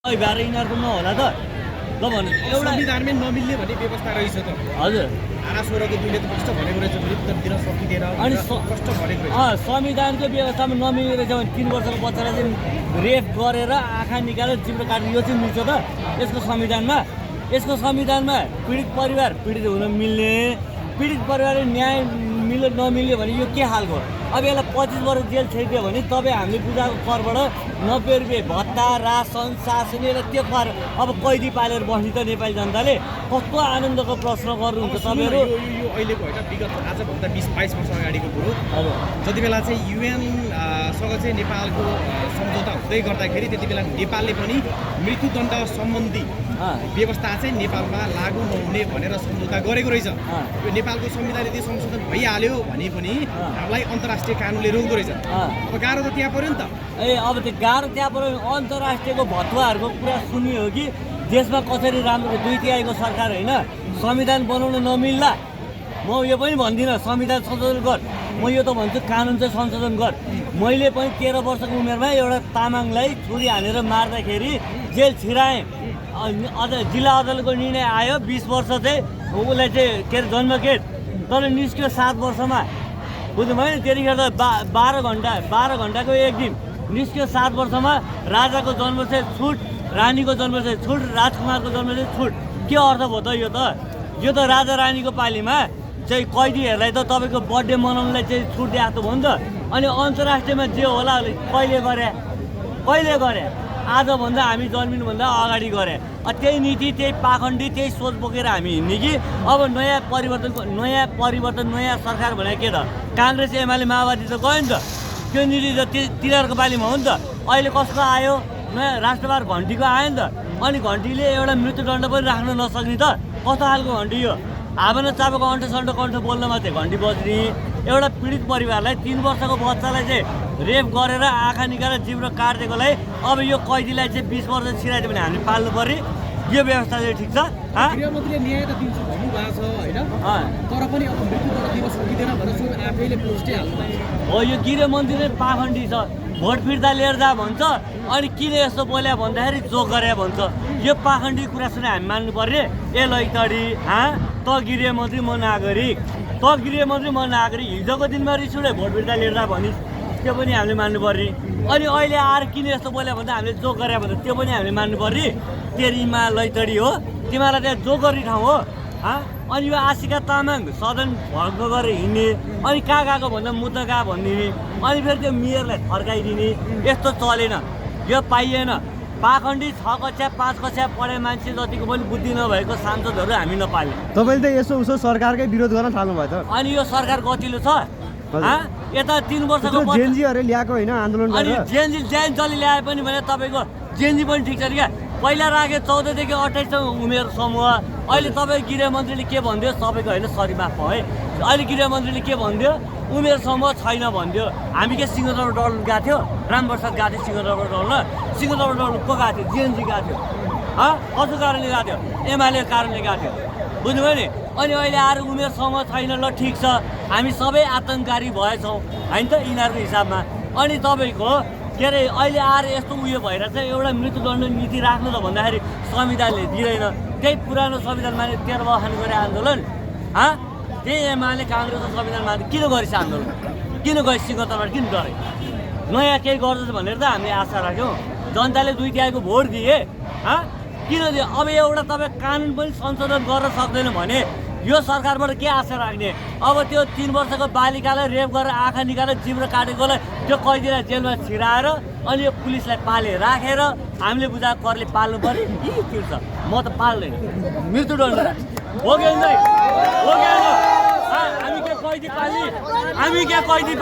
भएर यिनीहरूको नहोला त ल भन्नु एउटा संविधानमै नमिल्ने भन्ने व्यवस्था रहेछ त हजुर धारा 16 को 2 ले त कष्ट भनेको रहेछ मृत्यु दिन सकिँदैन अनि कष्ट भनेको रहेछ संविधानको व्यवस्थामा नमिलेको रहेछ भने 3 वर्षको बच्चालाई चाहिँ रेप गरेर आँखा निकालेर जिब्रो काट्नु यो चाहिँ मिल्छ त यसको संविधानमा पीडित परिवार पीडित हुन मिल्ने पीडित परिवारले न्याय मिल्यो नमिल्यो भने यो के खालको अब यसलाई 25 वर्ष जेल छैट्यो भने तपाईँ हामीले बुझाएको करबाट 90 रुपियाँ भत्ता रासन शासन यसलाई त्यो कर अब कैदी पालेर बस्ने त नेपाली जनताले कस्तो आनन्दको प्रश्न गर्नुहुन्छ तपाईँहरू यो अहिलेको होइन विगत आजभन्दा 20-22 वर्ष अगाडिको कुरो जति बेला चाहिँ युएन सँग चाहिँ नेपालको सम्झौता हुँदै गर्दाखेरि त्यति बेला नेपालले पनि मृत्युदण्ड सम्बन्धी व्यवस्था चाहिँ नेपालमा लागू नहुने भनेर सम्झौता गरेको रहेछ यो नेपालको संविधान यदि संशोधन भइहाल्यो भने पनि हामीलाई अन्तर्राष्ट्रिय कानुनले रोक्दो रहेछ अब गाह्रो त त्यहाँ पर्यो नि त अब त्यो गाह्रो त्यहाँ पर्यो अन्तर्राष्ट्रियको भतुवाहरूको कुरा सुनियो हो कि देशमा कसरी राम्रो 2/3 सरकार होइन संविधान बनाउन नमिल्ला म यो पनि भन्दिनँ संविधान संशोधन गर म यो त भन्छु कानुन चाहिँ संशोधन गर मैले पनि 13 वर्षको उमेरमा एउटा तामाङलाई छुरी हानेर मार्दाखेरि जेल छिराएँ अझ जिल्ला अदालतको निर्णय आयो 20 वर्ष चाहिँ उसलाई चाहिँ के अरे जन्मकेट तर निस्क्यो 7 वर्षमा बुझ्नुभयो नि त्यतिखेर त 12 घन्टाको एक दिन निस्क्यो 7 वर्षमा राजाको जन्म चाहिँ छुट रानीको जन्म चाहिँ छुट राजकुमारको जन्म चाहिँ छुट के अर्थ भयो त यो त राजा रानीको पालीमा चाहिँ कैदीहरूलाई त तपाईँको बर्थडे मनाउनलाई चाहिँ छुट दिएको भयो नि त अनि अन्तर्राष्ट्रियमा जे होला कहिले गरे आजभन्दा हामी जन्मिनुभन्दा अगाडि गरे त्यही नीति त्यही पाखण्डी त्यही सोच बोकेर हामी हिँड्ने कि अब नयाँ परिवर्तन नयाँ सरकार भने के त काङ्ग्रेस एमाले माओवादी त गयो नि त त्यो नीति त तिनीहरूको पालिमा हो नि त अहिले कसको आयो नयाँ राष्ट्रवाद घन्टीको आयो नि त अनि घन्टीले एउटा मृत्युदण्ड पनि राख्न नसक्ने त कस्तो खालको घन्टी यो हावामा चापेको कण्ठ बोल्न मात्रै घन्टी बज्ने एउटा पीडित परिवारलाई 3 वर्षको बच्चालाई चाहिँ रेप गरेर आँखा निकालेर जिब्रो काटिदिएकोलाई अब यो कैदीलाई चाहिँ 20 वर्ष छिराइदियो भने हामीले पाल्नु पर्यो यो व्यवस्था चाहिँ ठिक छ गृहमन्त्रीले न्याय त दिन्छु भन्नुभएको छ होइन तर पनि अब मृत्युदण्ड दिन सकिँदैन भनेर सबै आफैले पोस्टै हाल्नु हो यो गृहमन्त्रीले पाखण्डी छ भोट फिर्ता लिएर जा भन्छ अनि किन यस्तो बोल्या भन्दाखेरि जोक गरे भन्छ यो पाखण्डी कुरा सुने हामी मान्नु पर्ने ए लैतडी त गृहमन्त्री म नागरिक हिजोको दिनमा रिस उठे भोट फिर्ता लिएर जा भनिस् त्यो पनि हामीले मान्नु पर्ने अनि अहिले आएर किन यस्तो बोल्या भन्दा हामीले जोक गरे भन्छ त्यो पनि हामीले मान्नु पर्ने तेरिमा लैतडी हो तिमीलाई त्यहाँ जोक गर्ने ठाउँ हो अनि यो आशिका तामाङ सदन भङ्ग गरेर हिँड्ने अनि कहाँ गएको भन्दा मुद्दा कहाँ भनिदिने अनि फेरि त्यो मेयरलाई थर्काइदिने यस्तो चलेन यो पाइएन पाखण्डी 6 कक्षा 5 कक्षा पढे मान्छे जतिको पनि बुद्धि नभएको सांसदहरू हामी नपाल्ने तपाईँले त यसो उसो सरकारकै विरोध गर्न थाल्नु भयो त अनि यो सरकार गतिलो छ यता 3 वर्षको जेएनजीहरूले ल्याएको होइन आन्दोलन अनि जेएनजी ल्याए पनि भने तपाईँको जेएनजी पनि ठिक छ क्या पहिला राख्यो 14 देखि 28 सम्म उमेर समूह अहिले तपाईँ गृहमन्त्रीले के भनिदियो सबैको होइन सरी माफ भयो है अहिले गृहमन्त्रीले के भनिदियो उमेर समूह छैन भनिदियो हामी के सिंहदरबार डल्नु गएको थियो रामप्रसाद गएको थियो सिंहदरबार डल्न सिंहदरबार डल्नु को गएको थियो जेएनजी गएको थियो कसको कारणले गएको थियो एमालेको कारणले गएको थियो बुझ्नुभयो नि अनि अहिले आएर उमेर समूह छैन ल ठिक छ हामी सबै आतङ्ककारी भएछौँ होइन त यिनीहरूको हिसाबमा अनि तपाईँको के अरे अहिले आएर यस्तो उयो भएर चाहिँ एउटा मृत्युदण्ड नीति राख्नु त भन्दाखेरि संविधानले दिँदैन त्यही पुरानो संविधान माने 13 बखान गरे आन्दोलन त्यही एमाले काङ्ग्रेसको संविधान माने किन गरेछ आन्दोलन किन गए सिंहदरबार किन गरे नयाँ केही गर्दछ भनेर त हामीले आशा राख्यौँ जनताले 2/3 भोट दिए किन दियो अब एउटा तपाईँ कानुन पनि संशोधन गर्न सक्दैन भने यो सरकारबाट के आशा राख्ने अब त्यो 3 वर्षको बालिकालाई रेप गरेर आँखा निकालेर जिब्रो काटेकोलाई त्यो कैदीलाई जेलमा छिराएर अनि यो पुलिसलाई पाले राखेर हामीले बुझाएको करले पाल्नु पर्यो तिर्छ म त पाल्दैन मृत्युदण्ड हो कि हामी के कैदी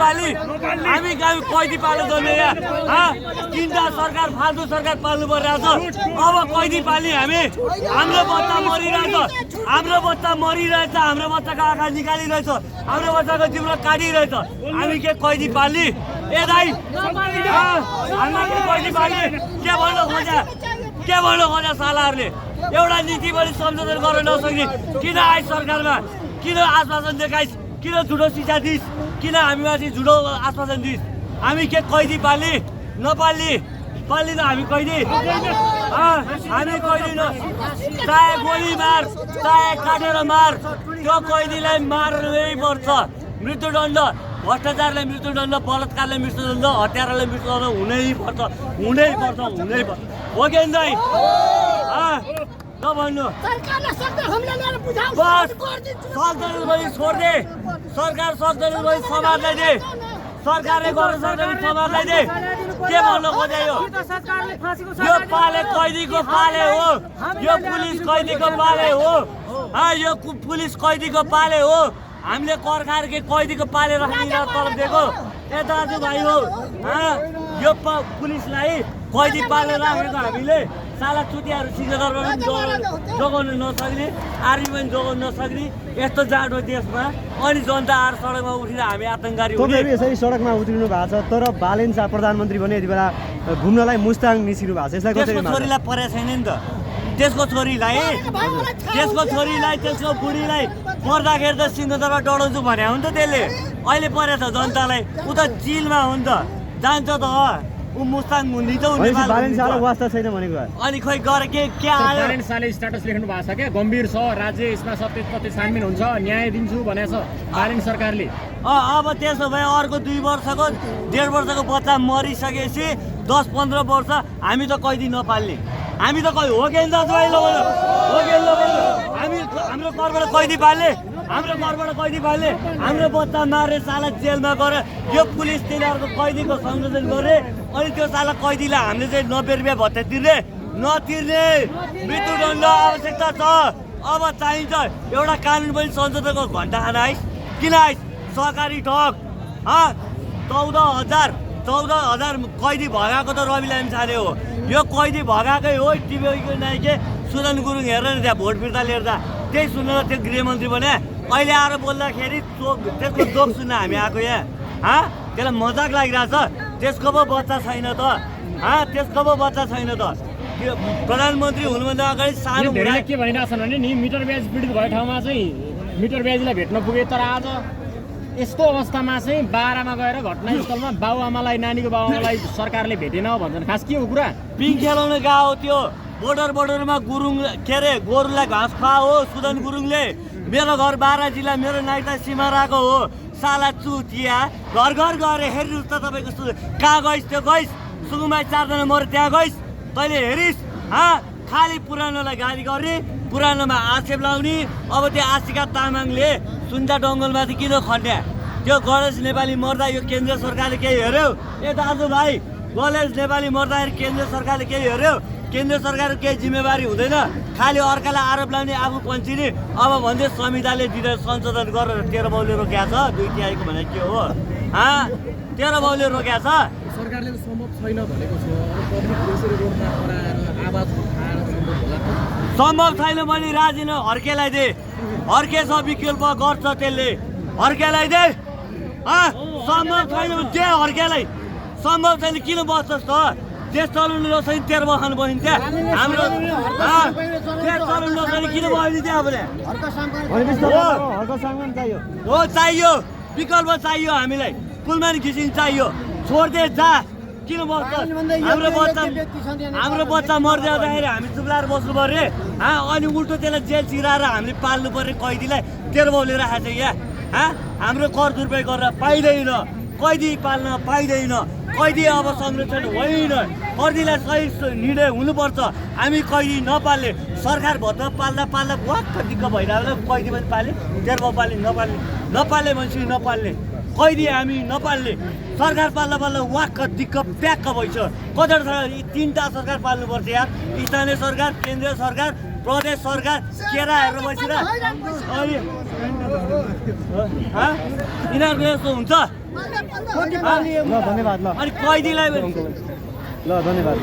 पाल्नु पर्ने यहाँ तिनवटा सरकार फाल्तु सरकार पाल्नु परिरहेछ अब कैदी पाल्ने हामी हाम्रो बच्चा मरिरहेछ हाम्रो बच्चाको आँखा निकालिरहेछ हाम्रो बच्चाको जिब्रो काटिरहेछ हामी के कैदी पाल्ने ए दाइ हामी के कैदी पाल्ने के भन्नु खोजा सालाहरूले एउटा नीति पनि संशोधन गर्न नसक्ने किन आइस सरकारमा किन आश्वासन देखाइस् किन झुटो शिक्षा दिइस् किन हामीमाथि झुटो आश्वासन दिइस् हामी के कैदी पाल्ने नपाल्ने पाल्दिन हामी कैदी हामी कैदी चाहे गोली मार चाहे काटेर मार त्यो कैदीलाई मार्नै पर्छ मृत्युदण्ड भ्रष्टाचारलाई मृत्युदण्ड बलात्कारलाई मृत्युदण्ड हत्यारालाई मृत्युदण्ड हुनै पर्छ हो कि दाइ नभन्नु बस सक्दैन भने छोड्दे सरकार सक्दैन भने समाजलाई दे सरकारले गर्न सक्दैन समाजलाई दे के भन्न खोज्यो यो पाले कैदीको पाले हो यो पुलिस कैदीको पाले हो यो पुलिस कैदीको पाले हो हामीले कर्खारकै कैदीको पाले राख्ने तलब दिएको ए दाजुभाइ हो यो पुलिसलाई कैदी पालेर राखेको हामीले साला चुतियाहरू सिंहदरबार पनि जोगाउन नसक्ने आर्मी पनि जोगाउन नसक्ने यस्तो जाडो देशमा अनि जनता आएर सडकमा उठेर हामी आतङ्ककारी हुने यसरी सडकमा उत्रिनु भएको छ तर बालेन शाह प्रधानमन्त्री भने यति बेला घुम्नलाई मुस्ताङ निस्किनु भएको छ यसलाई कसरी त्यसको छोरीलाई परेको छैन नि त त्यसको छोरीलाई त्यसको बुढीलाई पर्दाखेरि त सिंहदरबार डढाउँछु भने हो नि त त्यसले अहिले परेको छ जनतालाई ऊ त चिलमा हो नि त जान्छ त ऊ मुस्ताङ हुँदैछ बालेन शाहलाई वास्ता छैन भनेको अनि खोइ गरे के आयो बालेन शाहले स्ट्याटस लेख्नु भएको छ क्या गम्भीर छ राज्य यसमा सत्य छानबिन हुन्छ न्याय दिन्छु भनेको छ बालेन सरकारले अब त्यसो भए अर्को 2 वर्षको 1.5 वर्षको बच्चा मरिसकेपछि 10-15 वर्ष हामी त कैदी नपाल्ने हामी त हो कि दाजुभाइ हो कि हाम्रो घरबाट कैदी पाल्ने हाम्रो बच्चा मारे साला जेलमा गएर यो पुलिस तिनीहरूको कैदीको संशोधन गरे अनि त्यो साला कैदीलाई हामीले चाहिँ 90 रुपियाँ भत्ता तिर्ने नतिर्ने मृत्युदण्ड आवश्यकता छ अब चाहिन्छ एउटा कानुन पनि संशोधनको घन्टा खाना आइस किन आइस सहकारी ठग 14,000 कैदी भगाएको त रवि लामिछाने हो यो कैदी भगाएकै हो टिभीको नाइके सुदन गुरुङ हेरेर त्यहाँ भोट फिर्ता लिएर त्यही सुनेर त्यो गृहमन्त्री बने अहिले आएर बोल्दाखेरि त्यसको जोक सुन्न हामी आएको यहाँ त्यसलाई मजाक लागिरहेछ त्यसको पो बच्चा छैन त त्यो प्रधानमन्त्री हुनुभन्दा अगाडि सानो के भनिरहेछन् भने नि मिटर ब्याज पीडित भएको ठाउँमा चाहिँ मिटर ब्याजलाई भेट्न पुगे तर आज यस्तो अवस्थामा चाहिँ बाह्रमा गएर घटनास्थलमा बाबुआमालाई नानीको बाबुआमालाई सरकारले भेटेन भन्छन् खास के हो कुरा पिङ खेलाउन गएको थियो बोर्डरमा गुरुङ के अरे गोरुलाई घाँस खुवाओ सुदन गुरुङले मेरो घर बारा जिल्ला मेरो नाइटा सिमाराको हो साला चुतिया घर गएर हेर्नुहोस् त तपाईँको कहाँ गइस् त्यो गइस् सुकुमाई 4 जना मऱ्यो त्यहाँ गइस् तैँले हेरिस् खालि पुरानोलाई गाली गर्ने पुरानोमा आक्षेप लाउने अब त्यो आशिका तामाङले सुन्दा डङ्गलमाथि किन खन्या त्यो गणेश नेपाली मर्दा यो केन्द्र सरकारले केही हेऱ्यो ए दाजुभाइ गणेश नेपाली मर्दाखेरि केन्द्र सरकारले केही हेऱ्यो केन्द्र सरकारको केही जिम्मेवारी हुँदैन खालि अर्कालाई आरोप लाउने आफू पन्छिने अब भन्छ संविधानले दिँदा संशोधन गरेर 13 बाउले रोक्या छ 2/3 भने के हो 13 बाउले रोक्या छ सरकारले सम्भव छैन भनेको छ पब्लिक यसरी रोडमा कराएर आवाज उठाएर सम्भव छैन भने राजीनामा हर्केलाई दे हर्के छ विकल्प गर्छ त्यसले हर्केलाई दे सम्भव छैन भने दे हर्केलाई सम्भव छैन किन बस्छस् त देश चलाउनु नसक्ने 13 बखान बनिन्छ हाम्रो देश चलाउनु नसक्ने किन बनिन्छ आफूले हो चाहियो विकल्प चाहियो हामीलाई पुलमान घिसिङ चाहियो छोड्दे जा किन बस्छ हाम्रो बच्चा मर्दै आउँदाखेरि हामी चुप्लाएर बस्नु पर्यो अनि उल्टो त्यसलाई जेल चिराएर हामीले पाल्नु पर्ने कैदीलाई 13 बाउले राखेको छ यहाँ हाम्रो कर दुरुपयोग गरेर पाइँदैन कैदी पाल्न पाइँदैन कैदी अब संरक्षण होइन कैदीलाई सही निर्णय हुनुपर्छ हामी कैदी नपाल्ने सरकार भत्ता पाल्दा वाक्क दिक्क भइरहेको कैदी पनि पाल्ने 13 बाउ पाल्ने नपाल्ने मान्छे नपाल्ने कैदी हामी नपाल्ने सरकार पाल्दा वाक्क दिक्क प्याक्क भइछ कतिवटा सरकार 3टा सरकार पाल्नुपर्छ यार स्थानीय सरकार केन्द्रीय सरकार प्रदेश सरकार केरा हेरेर बसेर अनि यिनीहरूको यस्तो हुन्छ धन्यवाद अनि कैदीलाई धन्यवाद